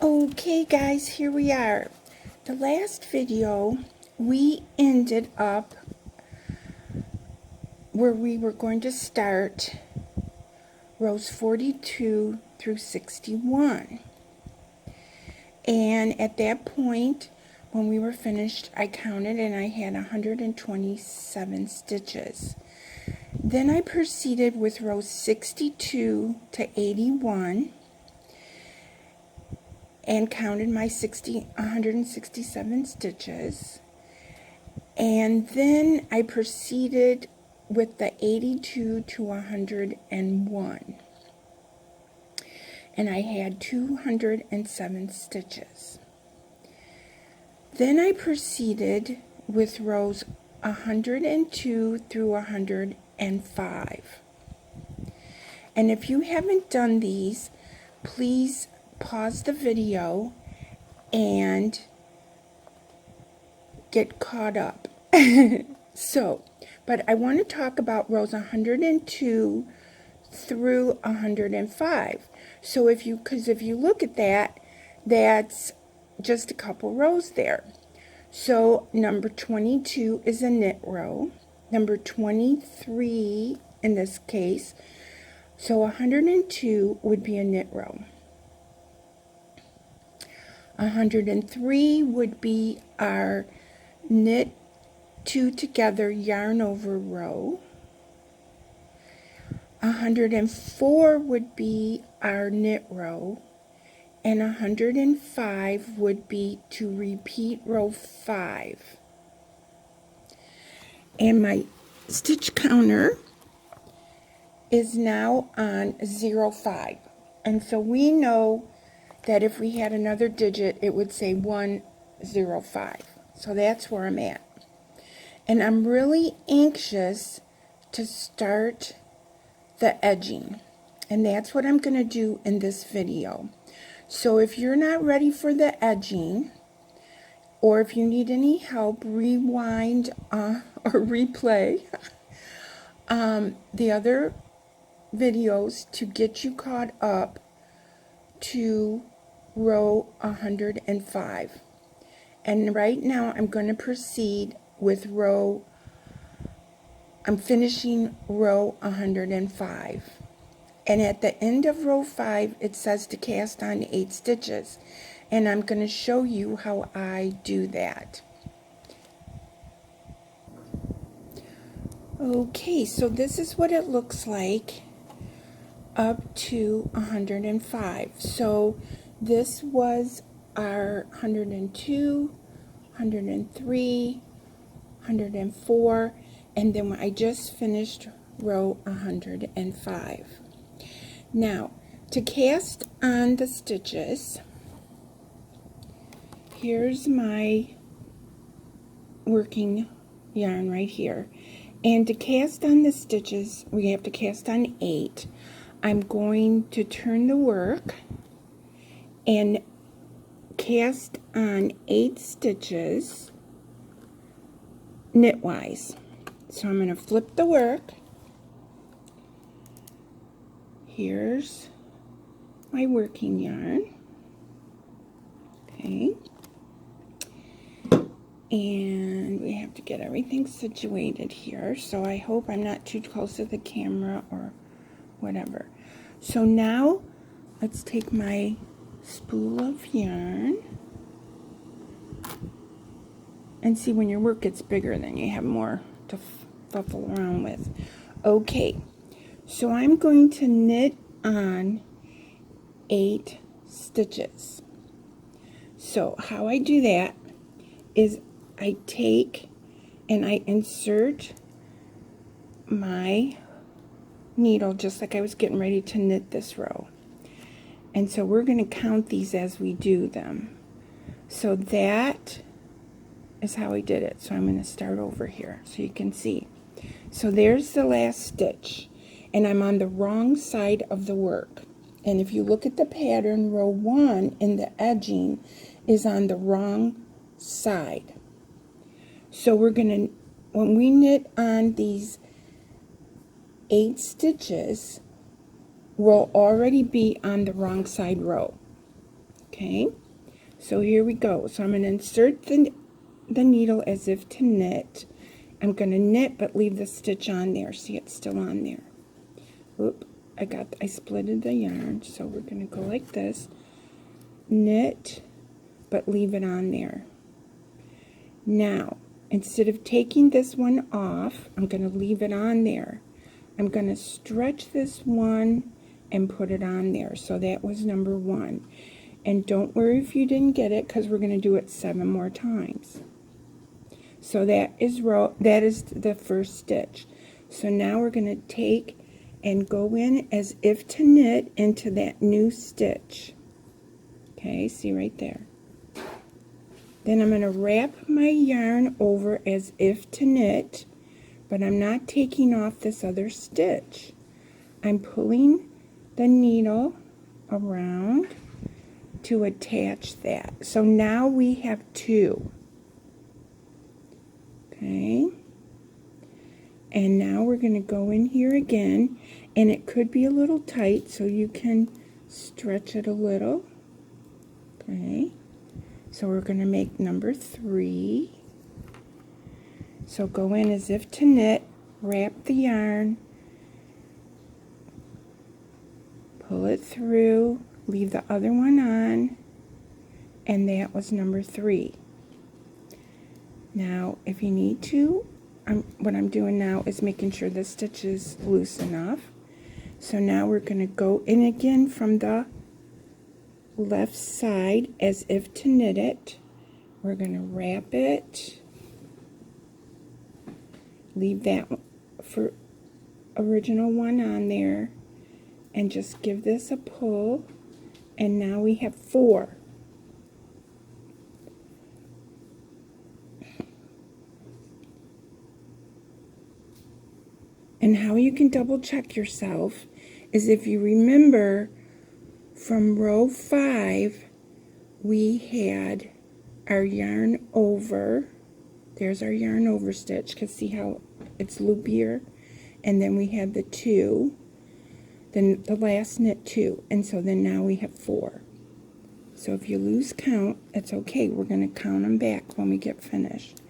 Okay guys, here we are. The last video we ended up where we were going to start rows 42 through 61. And at that point, when we were finished, I counted and I had 127 stitches. Then I proceeded with rows 62 to 81 and counted my 167 stitches. And then I proceeded with the 82 to 101. And I had 207 stitches. Then I proceeded with rows 102 through 105. And if you haven't done these, please pause the video and get caught up. But I want to talk about rows 102 through 105. So if you look at that, that's just a couple rows there. So number 22 is a knit row. Number 23 in this case, so 102 would be a knit row. 103 would be our knit two together yarn over row. 104 would be our knit row, and 105 would be to repeat row 5. And my stitch counter is now on 05. And so we know that if we had another digit, it would say 105. So that's where I'm at. And I'm really anxious to start the edging. And that's what I'm going to do in this video. So if you're not ready for the edging, or if you need any help, rewind or replay the other videos to get you caught up to row 105. And right now I'm going to proceed with I'm finishing row 105. And at the end of row 5 it says to cast on 8 stitches, and I'm going to show you how I do that. Okay, so this is what it looks like up to 105. So this was our 102, 103, 104, and then I just finished row 105. Now, to cast on the stitches, here's my working yarn right here. And to cast on the stitches, we have to cast on 8. I'm going to turn the work and cast on 8 stitches knitwise. So I'm going to flip the work. Here's my working yarn. Okay. And we have to get everything situated here. So I hope I'm not too close to the camera or whatever. So now let's take my spool of yarn and see, when your work gets bigger then you have more to fuffle around with. Okay, so I'm going to knit on 8 stitches. So how I do that is I take and I insert my needle just like I was getting ready to knit this row. And so we're going to count these as we do them. So that is how I did it. So I'm going to start over here so you can see. So there's the last stitch, and I'm on the wrong side of the work. And if you look at the pattern, row 1 in the edging is on the wrong side. So we're going to, when we knit on these 8 stitches, will already be on the wrong side row. Okay, so here we go. So I'm going to insert the needle as if to knit. I'm going to knit but leave the stitch on there. See, it's still on there. Oop, I splitted the yarn, so we're going to go like this. Knit but leave it on there. Now, instead of taking this one off, I'm going to leave it on there. I'm going to stretch this one and put it on there. So that was number 1. And don't worry if you didn't get it, because we're going to do it 7 more times. So that is the first stitch. So now we're going to take and go in as if to knit into that new stitch. Okay, see right there. Then I'm going to wrap my yarn over as if to knit, but I'm not taking off this other stitch. I'm pulling the needle around to attach that. So now we have 2. Okay. And now we're going to go in here again, and it could be a little tight, so you can stretch it a little. Okay. So we're going to make number 3. So go in as if to knit, wrap the yarn, pull it through, leave the other one on, and that was number 3. Now, if you need to, what I'm doing now is making sure the stitch is loose enough. So now we're going to go in again from the left side as if to knit it. We're going to wrap it, leave that for original one on there, and just give this a pull, and now we have 4. And how you can double check yourself is if you remember from row 5 we had our yarn over. There's our yarn over stitch, because see how it's loopier, and then we had the 2, then the last knit 2, and so then now we have 4. So if you lose count, it's okay. We're going to count them back when we get finished.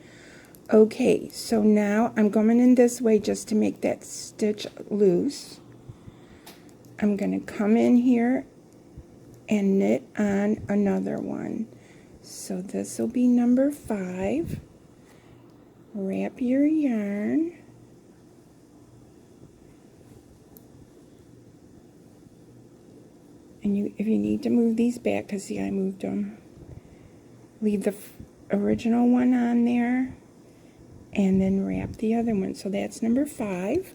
Okay, so now I'm going in this way just to make that stitch loose. I'm going to come in here and knit on another one. So this will be number 5. Wrap your yarn. And if you need to move these back, because see I moved them, leave the original one on there and then wrap the other one. So that's number 5.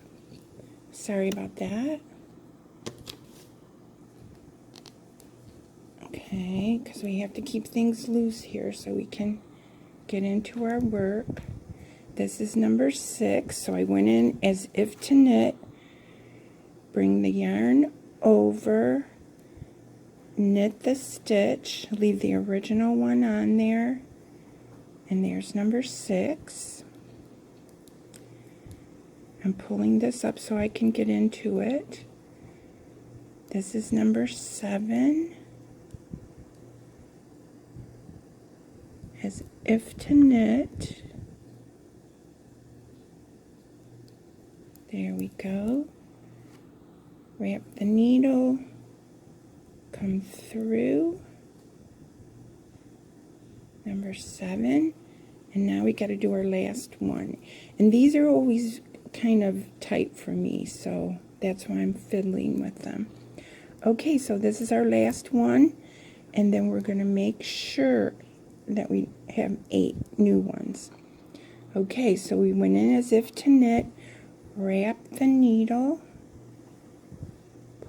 Sorry about that. Okay, because we have to keep things loose here so we can get into our work. This is number 6, so I went in as if to knit, bring the yarn over, knit the stitch, leave the original one on there, and there's number 6. I'm pulling this up so I can get into it. This is number 7. As if to knit. There we go. Wrap the needle, come through. Number 7. And now we got to do our last one. And these are always kind of tight for me, so that's why I'm fiddling with them. Okay, so this is our last one, and then we're going to make sure that we have 8 new ones. Okay, so we went in as if to knit, wrap the needle,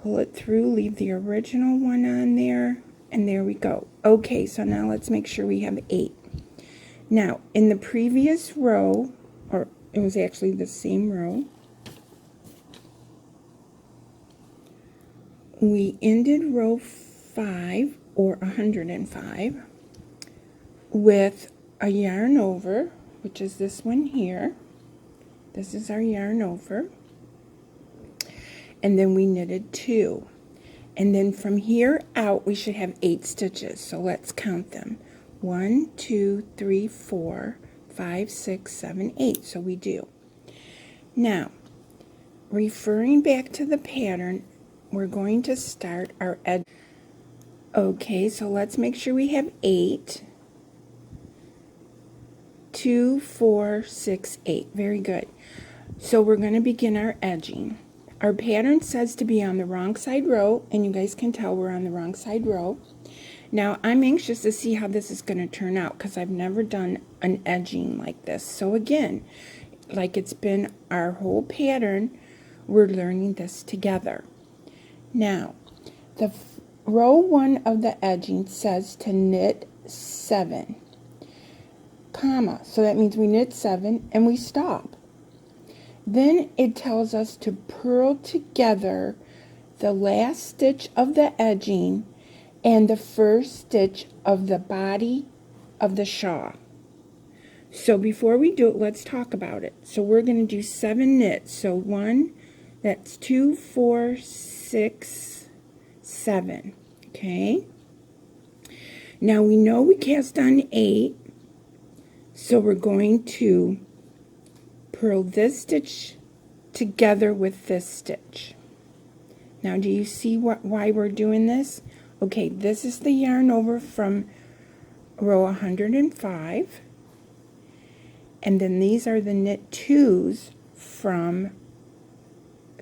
pull it through, leave the original one on there, and there we go. Okay, so now let's make sure we have 8. Now, in the previous row, or it was actually the same row, we ended row 5, or 105, with a yarn over, which is this one here. This is our yarn over. And then we knitted 2. And then from here out, we should have 8 stitches. So let's count them. 1, 2, 3, 4, 5, 6, 7, 8. So we do. Now, referring back to the pattern, we're going to start our edge. Okay, so let's make sure we have 8. 2, 4, 6, 8. Very good. So we're going to begin our edging. Our pattern says to be on the wrong side row, and you guys can tell we're on the wrong side row. Now, I'm anxious to see how this is going to turn out because I've never done an edging like this. So again, like it's been our whole pattern, we're learning this together. Now, the row 1 of the edging says to knit 7, comma. So that means we knit 7 and we stop. Then it tells us to purl together the last stitch of the edging and the first stitch of the body of the shawl. So before we do it, let's talk about it. So we're going to do 7 knits. So 1, that's 2, 4, 6, 7. Okay. Now we know we cast on 8, so we're going to purl this stitch together with this stitch. Now do you see why we're doing this? Okay, this is the yarn over from row 105, and then these are the knit 2s from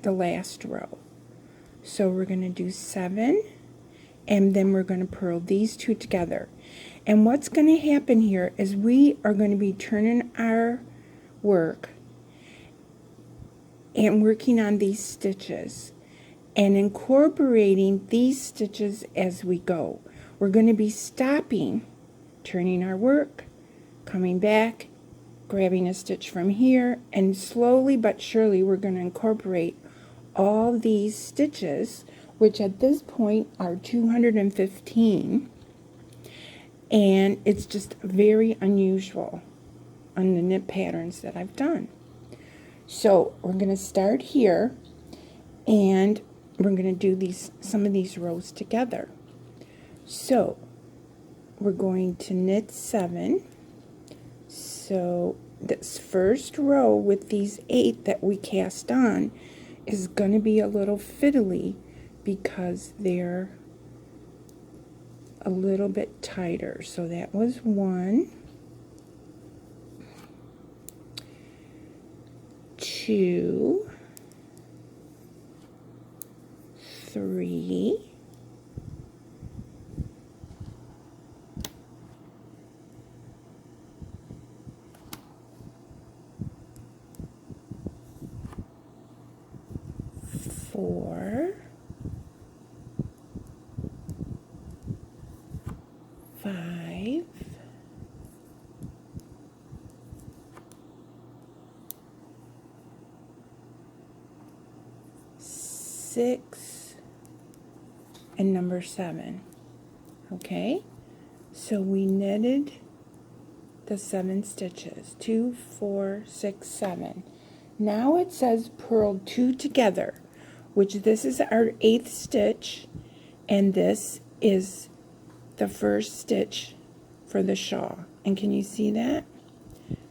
the last row. So we're going to do 7, and then we're going to purl these 2 together. And what's going to happen here is we are going to be turning our work and working on these stitches and incorporating these stitches as we go. We're going to be stopping, turning our work, coming back, grabbing a stitch from here, and slowly but surely we're going to incorporate all these stitches, which at this point are 215, and it's just very unusual on the knit patterns that I've done. So we're going to start here, and we're going to do some of these rows together. So we're going to knit 7. So this first row with these 8 that we cast on is going to be a little fiddly because they're a little bit tighter. So that was 1, 2, 3, 4, 5, 6, and number 7. Okay, so we knitted the 7 stitches, 2, 4, 6, 7. Now it says purl 2 together, which this is our 8th stitch, and this is the first stitch for the shawl. And can you see that?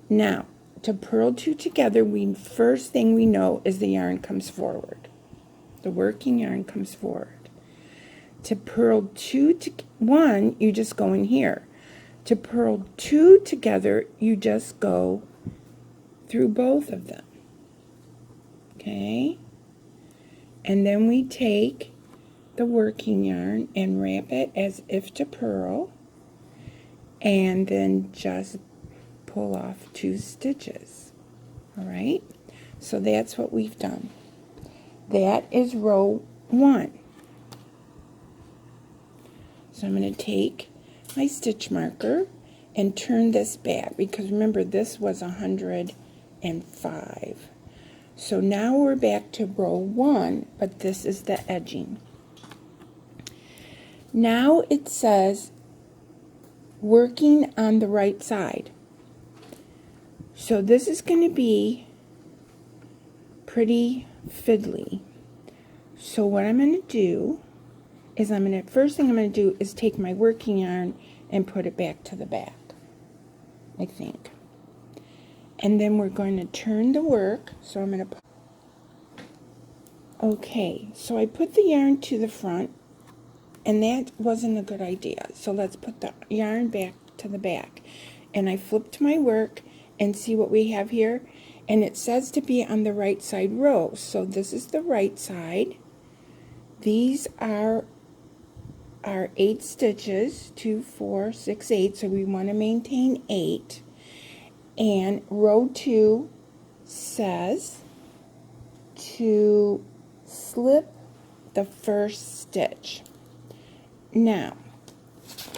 Now, to purl 2 together, first thing we know is the yarn comes forward. The working yarn comes forward. To purl 1, you just go in here. To purl 2 together, you just go through both of them. Okay? And then we take the working yarn and wrap it as if to purl, and then just pull off 2 stitches. All right? So that's what we've done. That is row 1. So I'm going to take my stitch marker and turn this back, because remember this was 105. So now we're back to row 1, but this is the edging. Now it says working on the right side. So this is going to be pretty fiddly. So what I'm going to do is first thing I'm going to do is take my working yarn and put it back to the back, I think. And then we're going to turn the work, so I'm going to, okay, so I put the yarn to the front, and that wasn't a good idea. So let's put the yarn back to the back. And I flipped my work and see what we have here. And it says to be on the right side row. So this is the right side. These are our 8 stitches, 2, 4, 6, 8. So we want to maintain 8. And row 2 says to slip the first stitch. Now,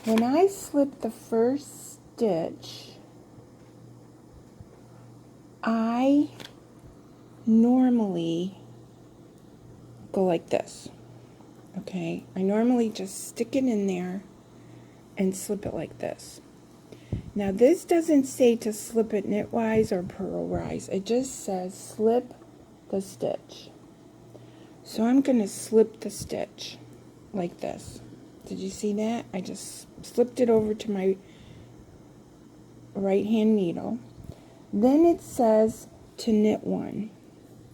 when I slip the first stitch, I normally go like this, okay? I normally just stick it in there and slip it like this. Now, this doesn't say to slip it knitwise or purlwise. It just says slip the stitch. So I'm going to slip the stitch like this. Did you see that? I just slipped it over to my right hand needle. Then it says to knit 1.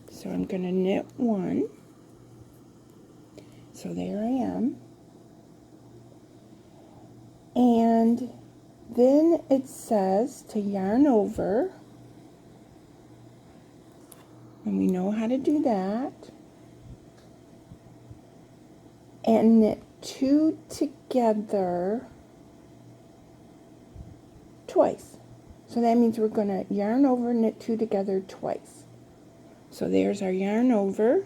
So I'm going to knit 1. So there I am. And then it says to yarn over. And we know how to do that. And knit 2 together twice. So that means we're going to yarn over, knit 2 together twice. So there's our yarn over.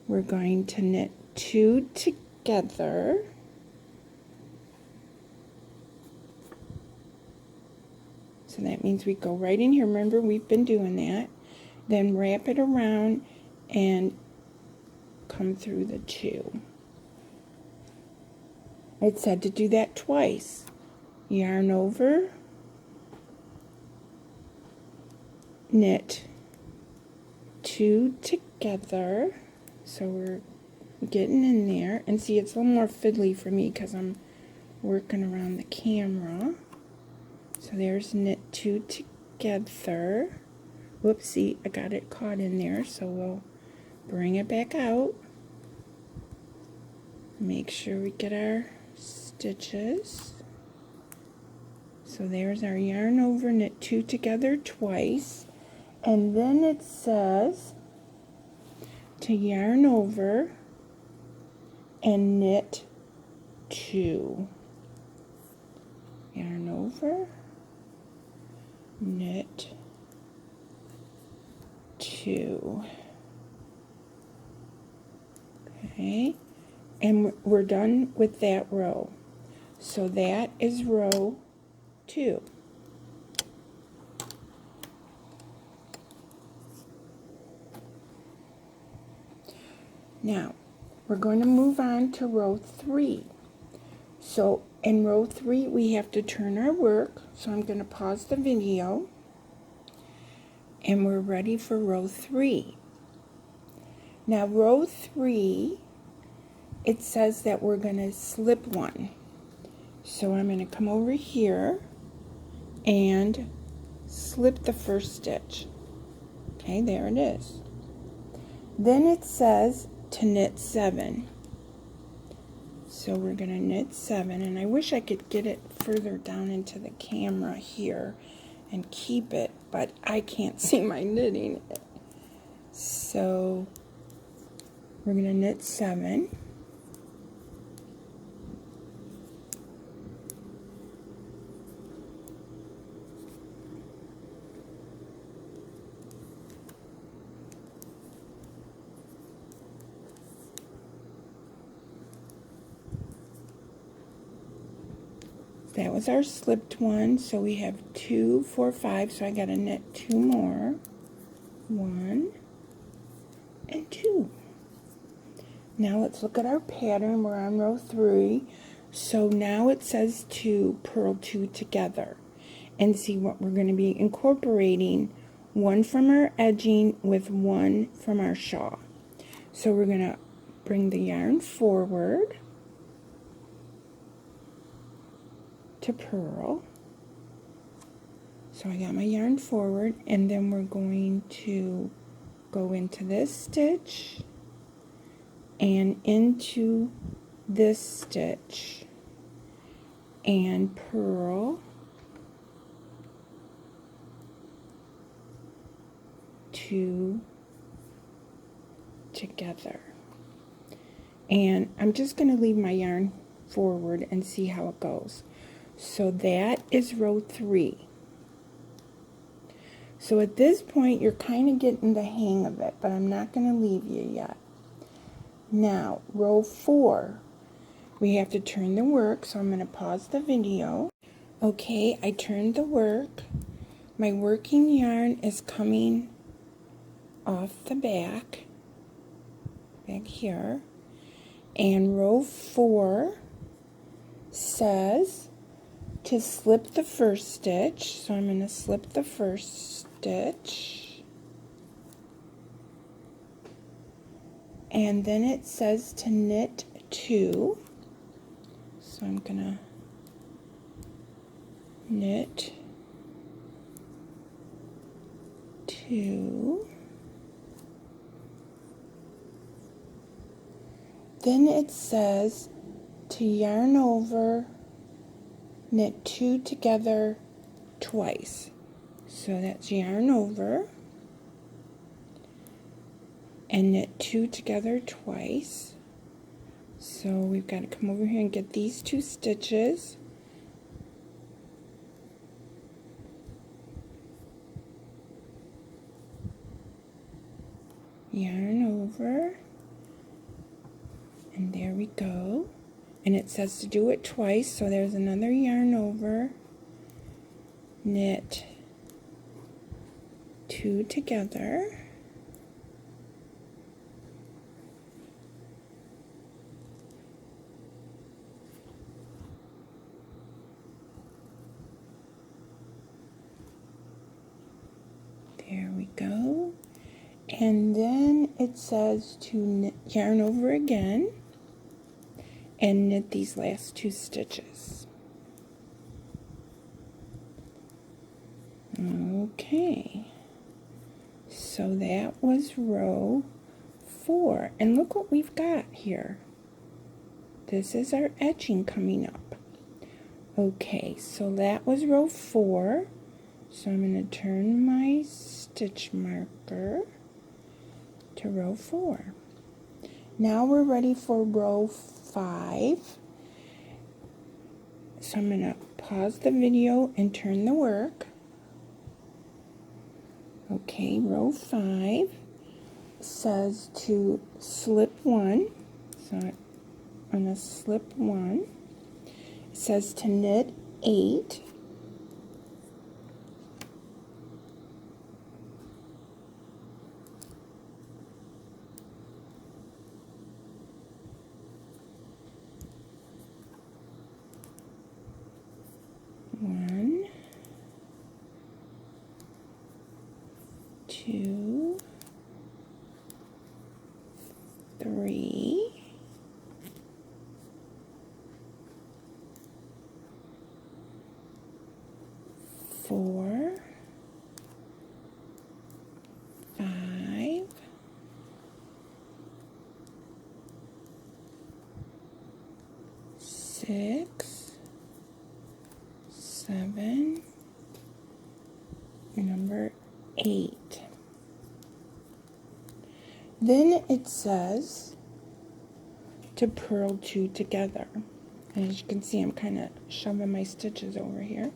We're going to knit 2 together. So that means we go right in here. Remember, we've been doing that. Then wrap it around and come through the 2. It said to do that twice. Yarn over, knit 2 together. So we're getting in there. And see, it's a little more fiddly for me because I'm working around the camera. So there's knit 2 together. Whoopsie, I got it caught in there. So we'll bring it back out. Make sure we get our stitches. So there's our yarn over, knit 2 together twice. And then it says to yarn over and knit 2. Yarn over, knit 2. Okay, and we're done with that row. So that is row 2. Now, we're going to move on to row 3. So in row 3, we have to turn our work. So I'm going to pause the video. And we're ready for row 3. Now, row 3, it says that we're going to slip 1. So I'm going to come over here and slip the first stitch. Okay, there it is. Then it says to knit 7. So we're going to knit 7, and I wish I could get it further down into the camera here and keep it, but I can't see my knitting. So we're going to knit 7. That was our slipped one, so we have 2, 4, 5, so I got to knit 2 more. 1 and 2. Now let's look at our pattern. We're on row 3. So now it says to purl 2 together. And see what we're going to be incorporating, 1 from our edging with 1 from our shawl. So we're going to bring the yarn forward to purl. So I got my yarn forward, and then we're going to go into this stitch and into this stitch and purl two together. And I'm just going to leave my yarn forward and see how it goes. So that is row 3. So at this point you're kind of getting the hang of it, but I'm not going to leave you yet. Now row 4, we have to turn the work, so I'm going to pause the video. Okay, I turned the work. My working yarn is coming off the back here, and row 4 says to slip the first stitch, so I'm going to slip the first stitch, and then it says to knit 2, so I'm going to knit 2. Then it says to yarn over, knit 2 together twice. So that's yarn over and knit 2 together twice. So we've got to come over here and get these 2 stitches. Yarn over, and there we go. And it says to do it twice, so there's another yarn over, knit 2 together, there we go. And then it says to knit, yarn over again and knit these last 2 stitches. Okay, so that was row 4, and look what we've got here. This is our edging coming up. Okay, so that was row 4, so I'm going to turn my stitch marker to row 4. Now we're ready for row 5. So I'm going to pause the video and turn the work. Okay, row 5 says to slip 1. So I'm going to slip 1. It says to knit 8. One, 2, 3, 4, 5, 6, 7, number 8. Then it says to purl 2 together. And as you can see, I'm kind of shoving my stitches over here.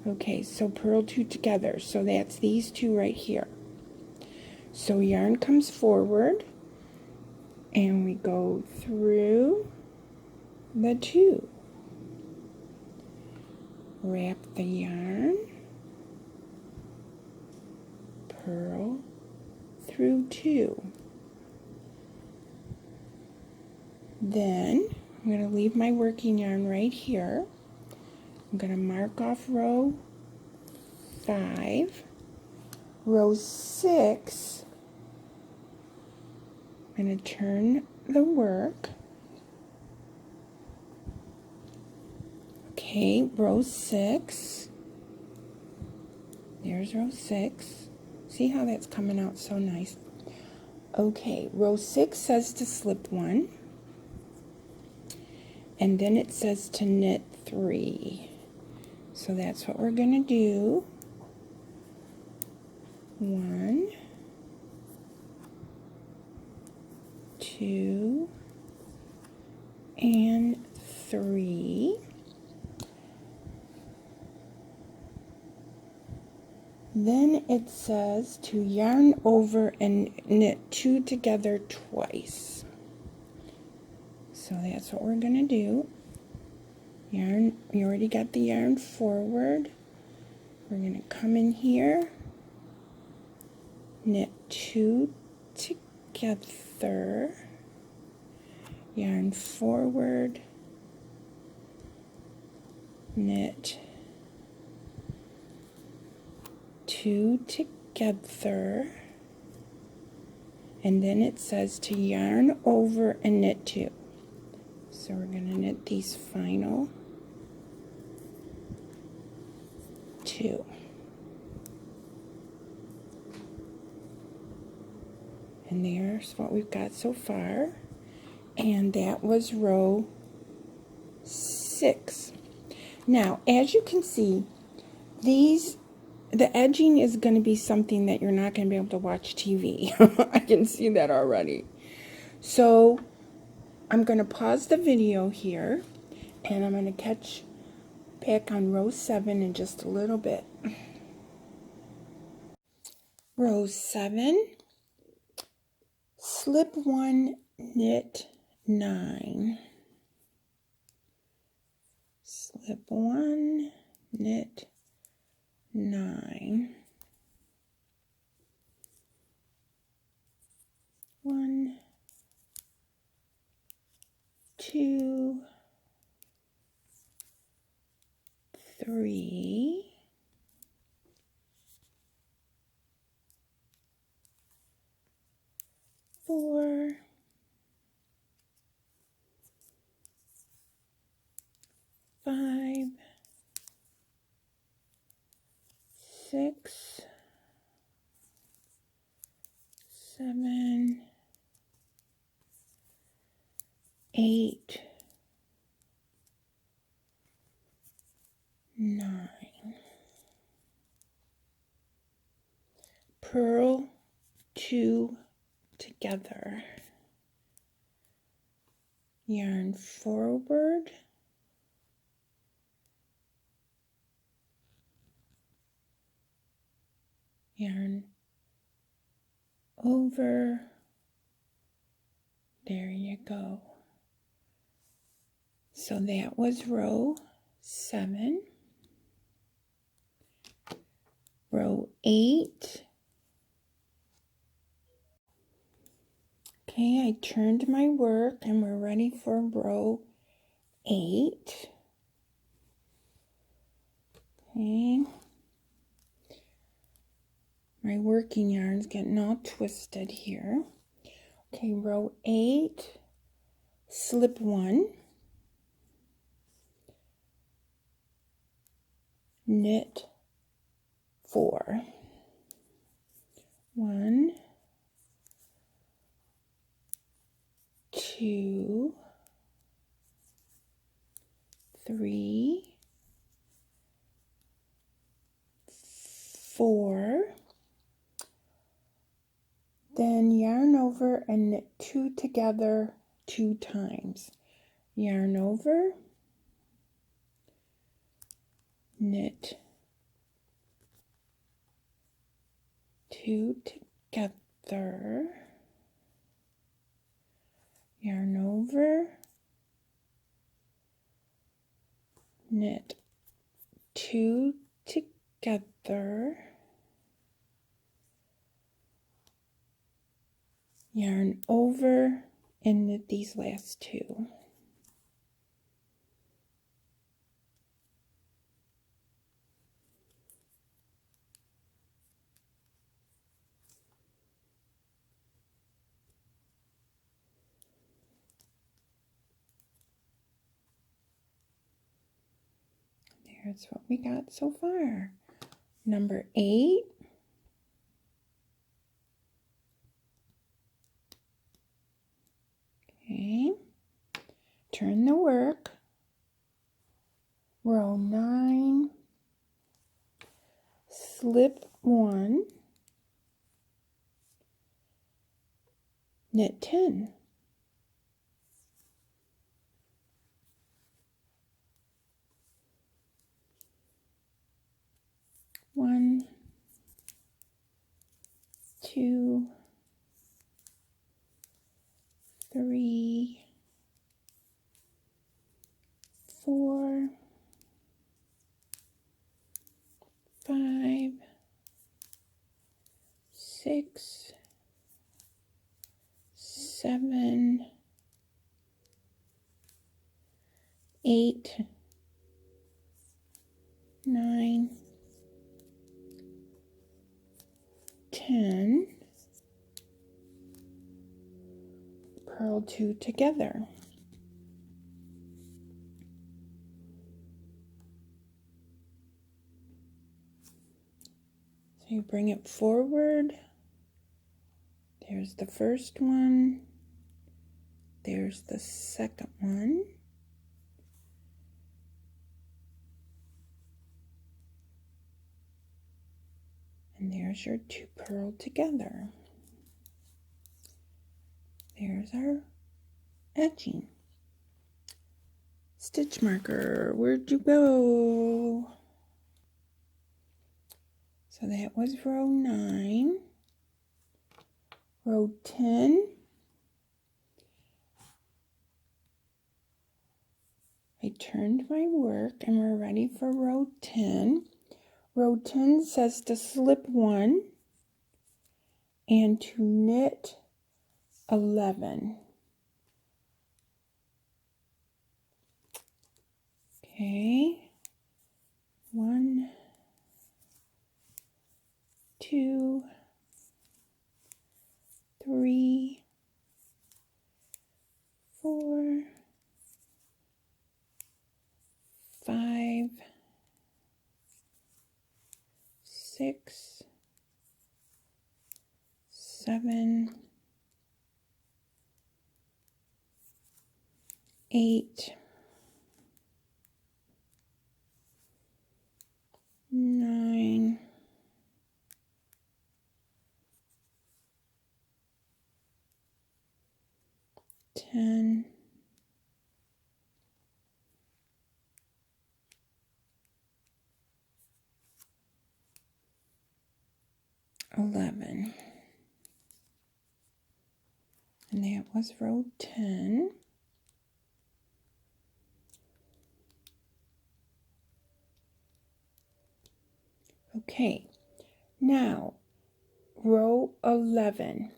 Okay, so purl 2 together. So that's these 2 right here. So yarn comes forward and we go through the 2. Wrap the yarn, purl through 2. Then I'm going to leave my working yarn right here. I'm going to mark off row 5. Row 6, I'm going to turn the work. Okay, row 6. There's row 6. See how that's coming out so nice. Okay, row 6 says to slip 1. And then it says to knit 3. So that's what we're going to do. 1, 2, and 3. Then it says to yarn over and knit 2 together twice. So that's what we're going to do. Yarn, we already got the yarn forward. We're going to come in here, knit 2 together, yarn forward, knit 2 together, and then it says to yarn over and knit 2. So we're going to knit these final 2. And there's what we've got so far. And that was row 6. Now, as you can see, the edging is going to be something that you're not going to be able to watch TV. I can see that already. So I'm going to pause the video here, and I'm going to catch back on row 7 in just a little bit. Row 7, slip 1, knit 9. Slip 1, knit 9. 1, 2, 3, 4, 5, 6, 7, 8, 9. Purl 2 together. Yarn forward. Yarn over. There you go. So that was row 7. Row 8. Okay, I turned my work and we're ready for row 8. Okay. My working yarn's getting all twisted here. Okay, row 8, slip 1, knit 4. 1, 2, 3, 4. Then yarn over and knit 2 together 2 times. Yarn over, knit 2 together, yarn over, knit 2 together, yarn over, and knit these last 2. Here's what we got so far. Number 8. Okay. Turn the work. Row 9. Slip 1. Knit 10. One, 2, 3, 4, 5, 6, 7, 8, 9, 10. Purl 2 together. So you bring it forward. There's the first one. There's the second one. And there's your 2 purled together. There's our edging. Stitch marker, where'd you go? So that was row 9. Row 10. I turned my work and we're ready for row 10. Row 10 says to slip 1 and to knit 11. Okay. 1, 2, 3, 4, 5, 6, 7, 8, 9, 10, 11. And that was row 10. Okay, now row 11.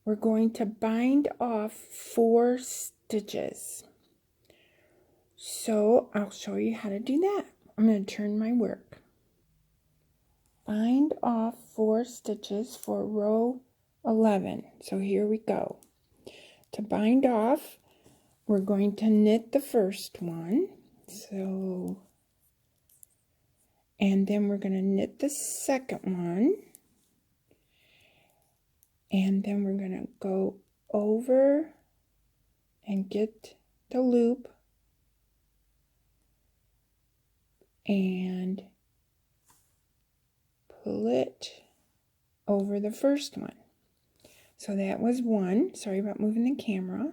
We're going to bind off 4 stitches. So I'll show you how to do that. I'm going to turn my work. Bind off 4 stitches for row 11. So here we go. To bind off, we're going to knit the first one. So, and then we're going to knit the second one. And then we're going to go over and get the loop and pull it over the first one. So that was 1. Sorry about moving the camera.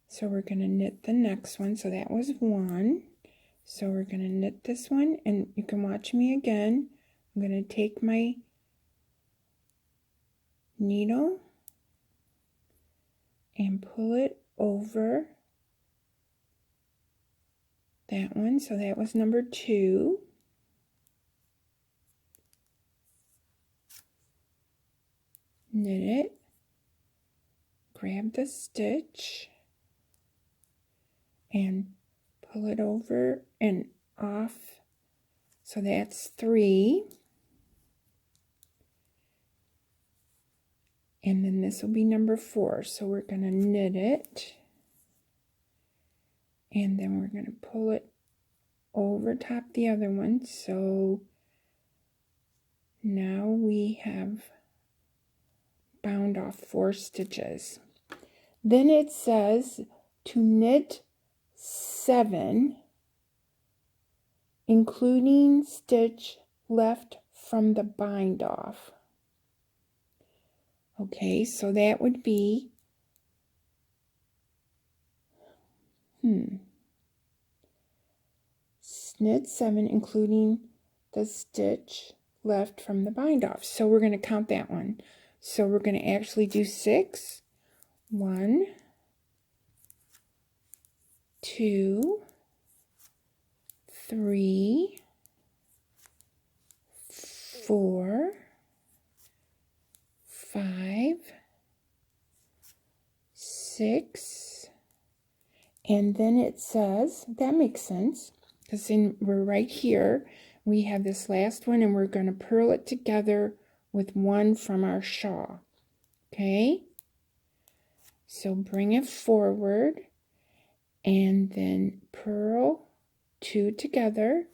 So we're going to knit the next one. So that was 1. So we're going to knit this one, and you can watch me again. I'm going to take my needle and pull it over that one. So that was number 2. Knit it, grab the stitch and pull it over and off. So that's 3. And then this will be number 4. So we're going to knit it. And then we're going to pull it over top the other one. So now we have bound off 4 stitches. Then it says to knit 7, including stitch left from the bind off. Okay, so that would be knit 7, including the stitch left from the bind off. So we're going to count that one. So we're going to actually do 6. 1, 2, 3, 4, 5, 6, and then it says, that makes sense, because we're right here, we have this last one, and we're going to purl it together with one from our shawl. Okay, so bring it forward, and then purl 2 together,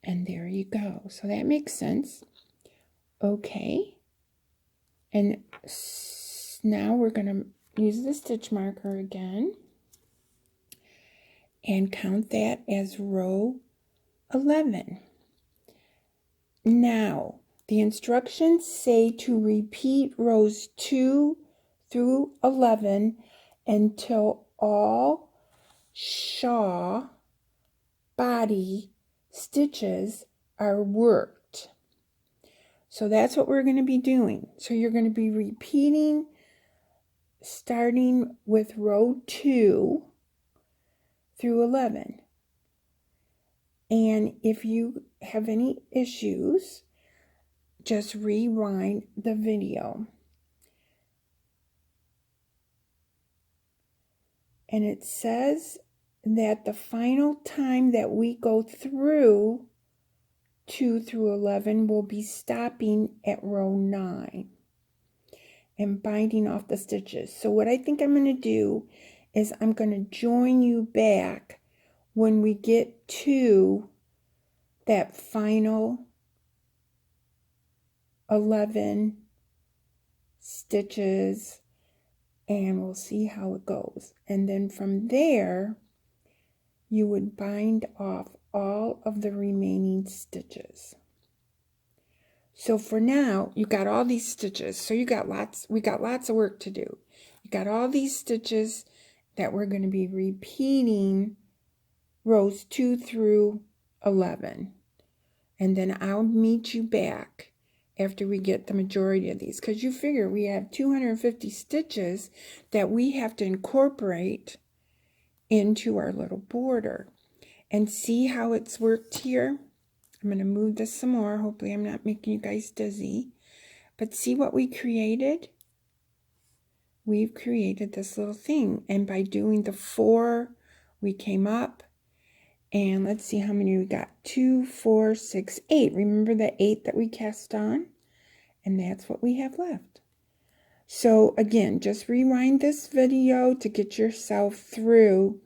and there you go. So that makes sense. Okay, and now we're going to use the stitch marker again and count that as row 11. Now, the instructions say to repeat rows 2 through 11 until all shawl body stitches are worked. So that's what we're going to be doing. So you're going to be repeating starting with row 2 through 11. And if you have any issues, just rewind the video. And it says that the final time that we go through 2 through 11 will be stopping at row 9 and binding off the stitches. So what I think I'm going to do is I'm going to join you back when we get to that final 11 stitches, and we'll see how it goes. And then from there, you would bind off all of the remaining stitches. So for now, you got all these stitches. So we got lots of work to do. You got all these stitches that we're going to be repeating rows 2 through 11. And then I'll meet you back after we get the majority of these, because you figure we have 250 stitches that we have to incorporate into our little border. And see how it's worked here? I'm going to move this some more. Hopefully I'm not making you guys dizzy. But see what we created? We've created this little thing. And by doing the 4, we came up. And let's see how many we got. 2, 4, 6, 8. Remember the 8 that we cast on? And that's what we have left. So again, just rewind this video to get yourself through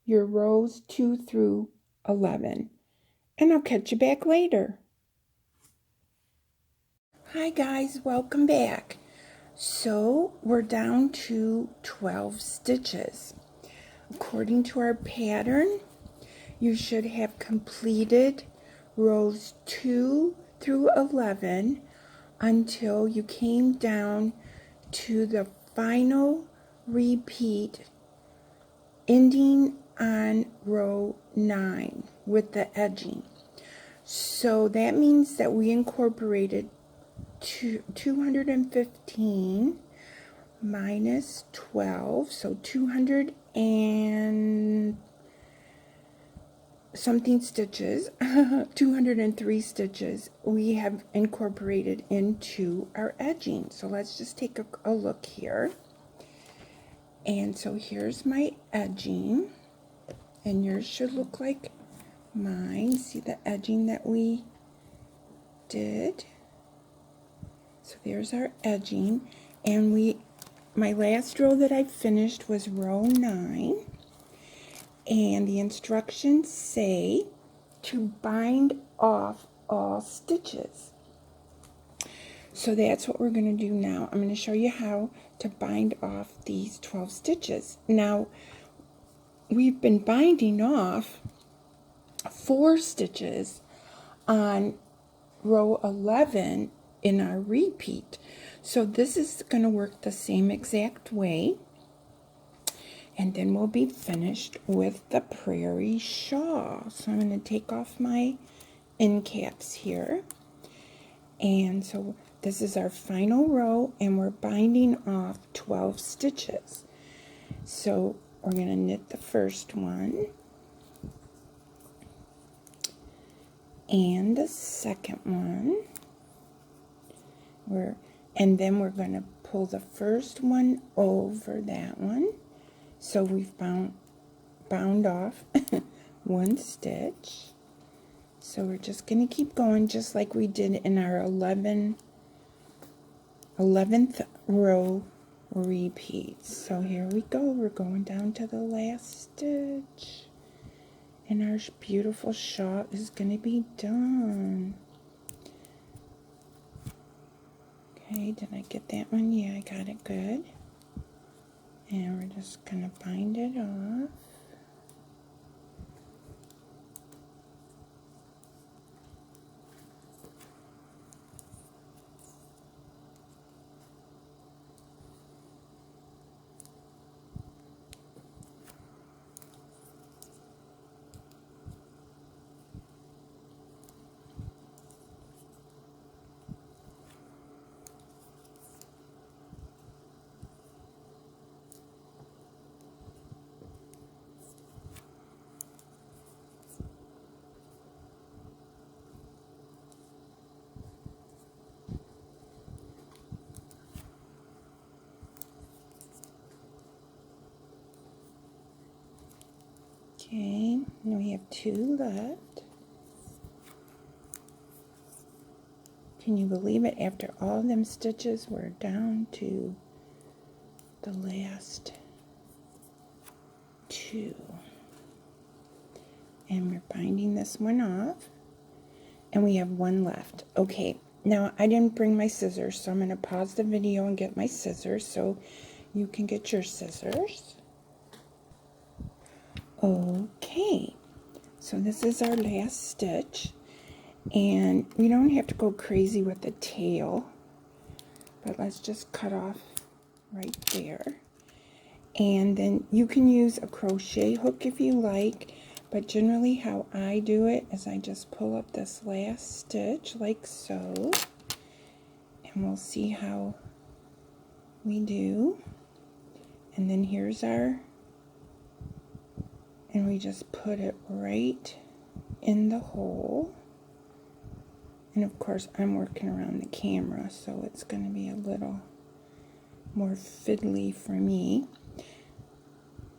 your rows 2 through 11. And I'll catch you back later. Hi guys, welcome back. So we're down to 12 stitches. According to our pattern, you should have completed rows 2 through 11 until you came down to the final repeat ending on row 9 with the edging. So that means that we incorporated 215 minus 12, so 200 and something stitches, 203 stitches we have incorporated into our edging. So let's just take a look here. And so here's my edging, and yours should look like mine. See the edging that we did? So there's our edging, and we my last row that I finished was row 9, and the instructions say to bind off all stitches. So that's what we're going to do now. I'm going to show you how to bind off these 12 stitches. Now, we've been binding off 4 stitches on row 11 in our repeat. So this is going to work the same exact way. And then we'll be finished with the Prairie Shawl. So I'm going to take off my end caps here. And so this is our final row, and we're binding off 12 stitches. So we're going to knit the first one and the second one. And then we're going to pull the first one over that one. So we've bound off 1 stitch. So we're just going to keep going just like we did in our 11th row repeat. So here we go. We're going down to the last stitch. And our beautiful shawl is going to be done. Okay, did I get that one? Yeah, I got it good. And we're just going to bind it off. Okay, now we have 2 left. Can you believe it? After all them stitches, we're down to the last 2. And we're binding this one off. And we have 1 left. Okay, now I didn't bring my scissors, so I'm going to pause the video and get my scissors so you can get your scissors. Okay, so this is our last stitch, and we don't have to go crazy with the tail, but let's just cut off right there. And then you can use a crochet hook if you like, but generally how I do it is I just pull up this last stitch like so, and we'll see how we do. And then here's our, and we just put it right in the hole. And of course I'm working around the camera, so it's going to be a little more fiddly for me.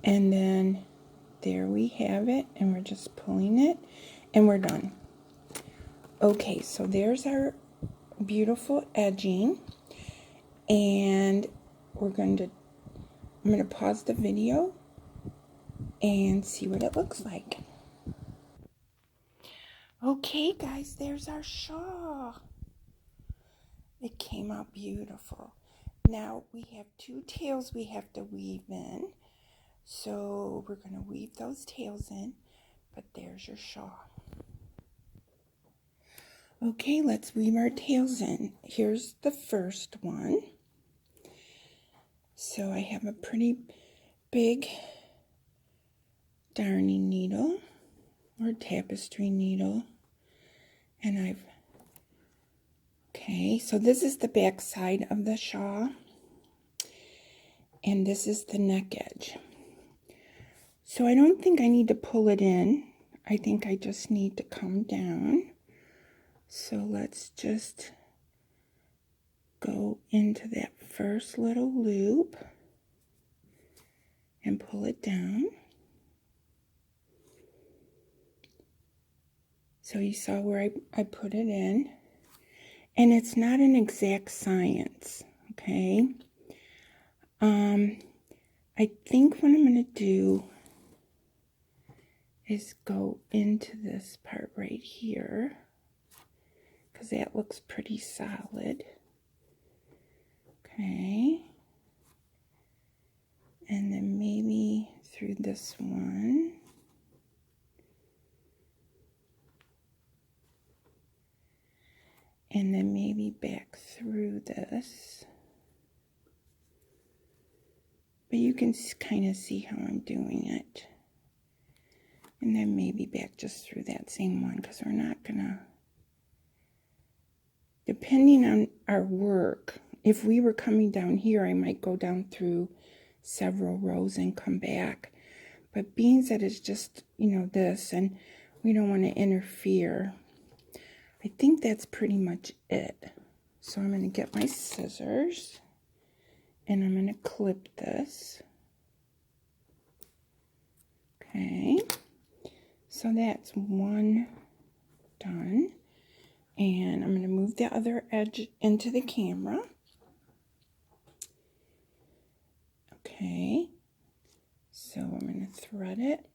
And then there we have it, and we're just pulling it, and we're done. Okay, so there's our beautiful edging, and I'm going to pause the video and see what it looks like. Okay guys, there's our shawl. It came out beautiful. Now we have 2 tails we have to weave in, so we're going to weave those tails in, but there's your shawl. Okay, let's weave our tails in. Here's the first one. So I have a pretty big darning needle or tapestry needle, and okay, so this is the back side of the shawl, and this is the neck edge. So I don't think I need to pull it in. I think I just need to come down. So let's just go into that first little loop and pull it down. So you saw where I put it in. And it's not an exact science, okay? I think what I'm going to do is go into this part right here, because that looks pretty solid. Okay. And then maybe through this one. And then maybe back through this. But you can kind of see how I'm doing it. And then maybe back just through that same one, because we're not gonna, depending on our work, if we were coming down here, I might go down through several rows and come back. But being that it's just, you know, this, and we don't want to interfere, I think that's pretty much it. So I'm going to get my scissors, and I'm going to clip this. Okay, so that's one done. And I'm going to move the other edge into the camera. Okay, so I'm going to thread it.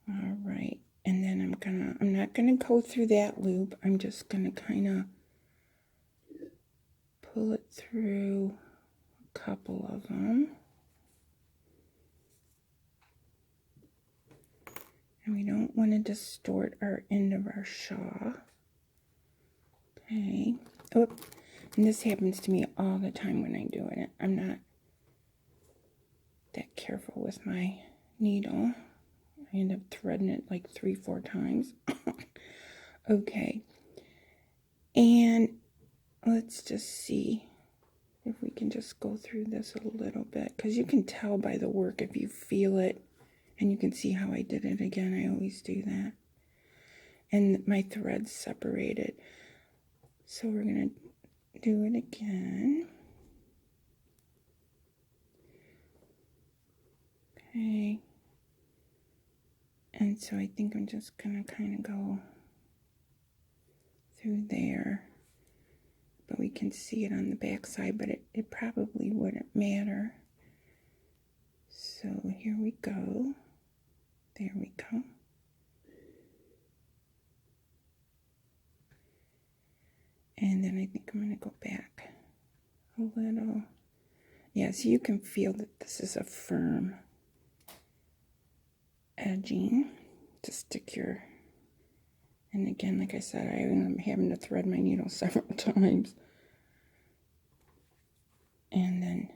All right, and then I'm not gonna go through that loop. I'm just gonna kind of pull it through a couple of them. And we don't want to distort our end of our shawl. Okay. Oh, and this happens to me all the time when I'm doing it. I'm not that careful with my needle. I end up threading it like 3-4 times. Okay. And let's just see if we can just go through this a little bit, because you can tell by the work if you feel it, and you can see how I did it again. I always do that. And my thread's separated. So we're going to do it again. Okay. And so I think I'm just going to kind of go through there. But we can see it on the back side, but it probably wouldn't matter. So here we go. There we go. And then I think I'm going to go back a little. Yeah, so you can feel that this is a firm edging to stick your, and again, like I said, I'm having to thread my needle several times. And then,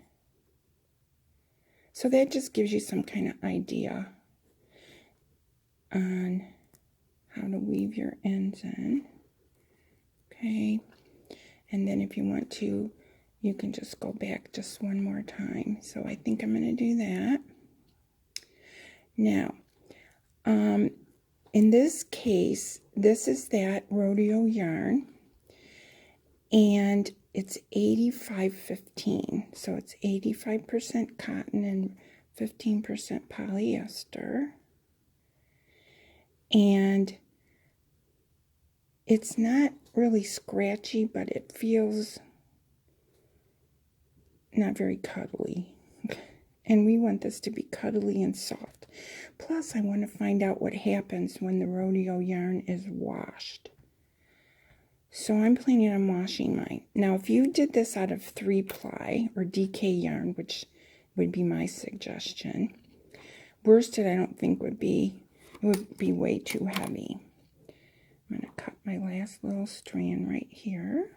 so that just gives you some kind of idea on how to weave your ends in. Okay, and then if you want to, you can just go back just one more time. So I think I'm going to do that. Now, in this case, this is that rodeo yarn, and it's 85-15. So it's 85% cotton and 15% polyester. And it's not really scratchy, but it feels not very cuddly. And we want this to be cuddly and soft. Plus, I want to find out what happens when the rodeo yarn is washed. So I'm planning on washing mine. Now, if you did this out of 3-ply or DK yarn, which would be my suggestion, worsted I don't think would be, it would be way too heavy. I'm going to cut my last little strand right here.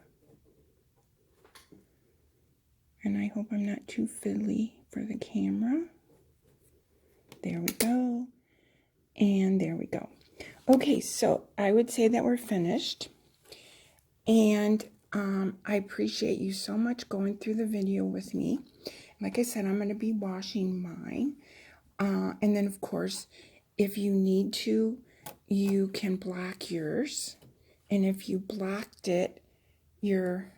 And I hope I'm not too fiddly for the camera. There we go. And there we go. Okay, so I would say that we're finished. And I appreciate you so much going through the video with me. Like I said, I'm going to be washing mine. And then, of course, if you need to, you can block yours. And if you blocked it, your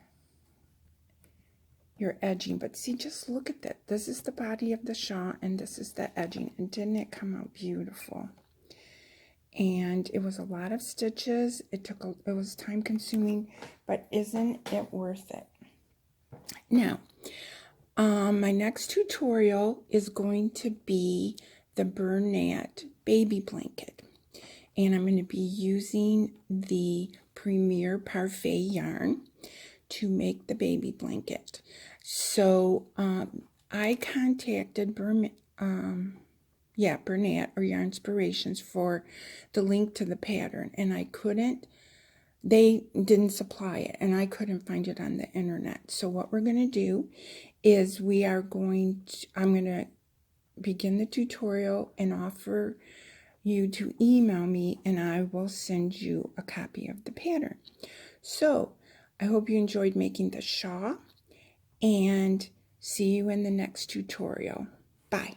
edging. But see, just look at that. This is the body of the shawl, and this is the edging. And didn't it come out beautiful? and it was a lot of stitches. It was time consuming, but isn't it worth it? Now, my next tutorial is going to be the Bernat baby blanket, and I'm going to be using the Premier Parfait yarn to make the baby blanket. So I contacted Bernat or Yarn Inspirations for the link to the pattern, and they didn't supply it, and I couldn't find it on the internet. So what we're going to do is I'm going to begin the tutorial and offer you to email me, and I will send you a copy of the pattern. So I hope you enjoyed making the shawl, and see you in the next tutorial. Bye.